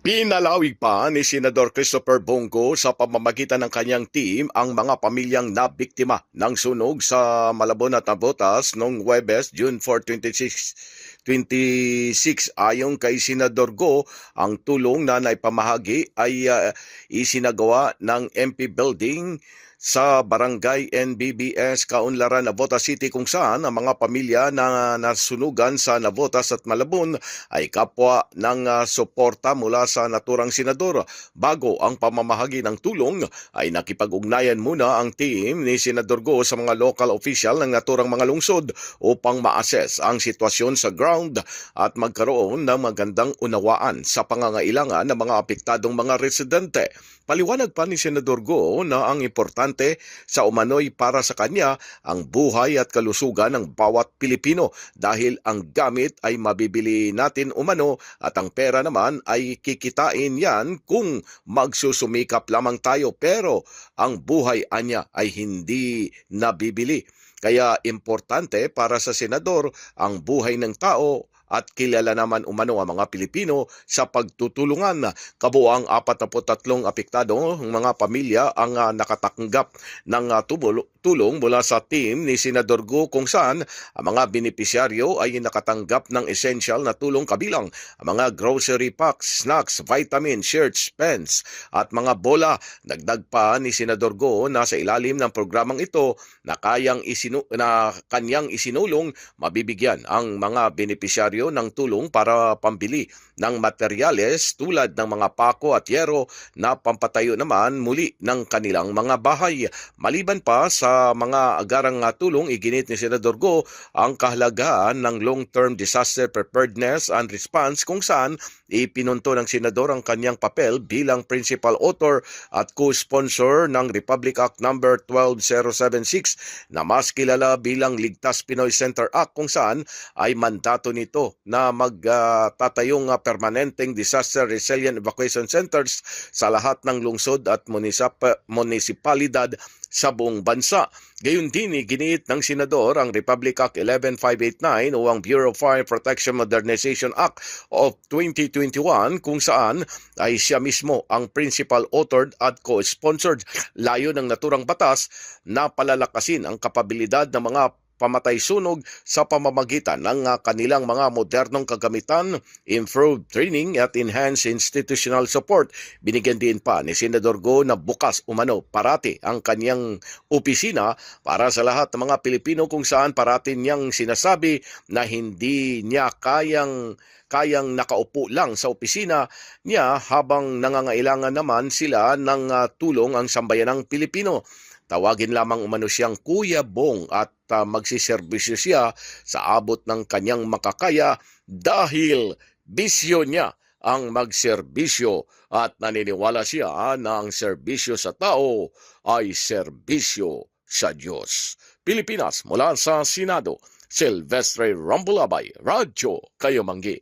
Pinalawig pa ni Senador Christopher Bongo sa pamamagitan ng kanyang team ang mga pamilyang nabiktima ng sunog sa Malabon at Navotas noong Huwebes, June 4, 26. Ayon kay Senador Go, ang tulong na naipamahagi ay isinagawa ng MP Building sa Barangay NBBS Kaunlaran, Navotas City, kung saan ang mga pamilya na nasunugan sa Navotas at Malabon ay kapwa ng suporta mula sa naturang senador. Bago ang pamamahagi ng tulong ay nakipag-ugnayan muna ang team ni Senador Go sa mga local official ng naturang mga lungsod upang ma-assess ang sitwasyon sa ground at magkaroon ng magandang unawaan sa pangangailangan ng mga apektadong mga residente. Paliwanag pa ni Senador Go na ang importante sa umano'y para sa kanya ang buhay at kalusugan ng bawat Pilipino dahil ang gamit ay mabibili natin umano at ang pera naman ay kikitain yan kung magsusumikap lamang tayo, pero ang buhay anya ay hindi nabibili. Kaya importante para sa senador ang buhay ng tao at kilala naman umano ang mga Pilipino sa pagtutulungan. Kabuang 43 apektado ng mga pamilya ang nakatanggap ng tulong mula sa team ni Senador Go, kung saan ang mga benepisyaryo ay nakatanggap ng essential na tulong kabilang ang mga grocery packs, snacks, vitamin, shirts, pens at mga bola. Dagdag pa ni Senador Go na sa ilalim ng programang ito na kanyang isinulong, mabibigyan ang mga benepisyaryo ng tulong para pambili ng materyales tulad ng mga pako at yero na pampatayo naman muli ng kanilang mga bahay. Maliban pa sa mga agarang tulong, iginit ni Senador Go ang kahalagahan ng long-term disaster preparedness and response, kung saan ipinunto ng senador ang kanyang papel bilang principal author at co-sponsor ng Republic Act No. 12076 na mas kilala bilang Ligtas Pinoy Center Act, kung saan ay mandato nito na magtatayong permanenteng disaster resilient evacuation centers sa lahat ng lungsod at munisipalidad sa buong bansa. Gayon din iginiit ng senador ang Republic Act 11589 o ang Bureau of Fire Protection Modernization Act of 2021, kung saan ay siya mismo ang principal authored at co-sponsored. Layo ng naturang batas na palalakasin ang kapabilidad ng mga pamatay sunog sa pamamagitan ng kanilang mga modernong kagamitan, improved training at enhanced institutional support. Binigyan din pa ni Senador Go na bukas umano parati ang kanyang opisina para sa lahat ng mga Pilipino, kung saan parati niyang sinasabi na hindi niya kayang nakaupo lang sa opisina niya habang nangangailangan naman sila ng tulong ang sambayanang Pilipino. Tawagin lamang umano siyang Kuya Bong at magsiserbisyo siya sa abot ng kanyang makakaya dahil bisyo niya ang magserbisyo at naniniwala siya na ang serbisyo sa tao ay serbisyo sa Diyos. Pilipinas, mula sa Senado, Silvestre Rambulabay, Radyo Kayo Manggi.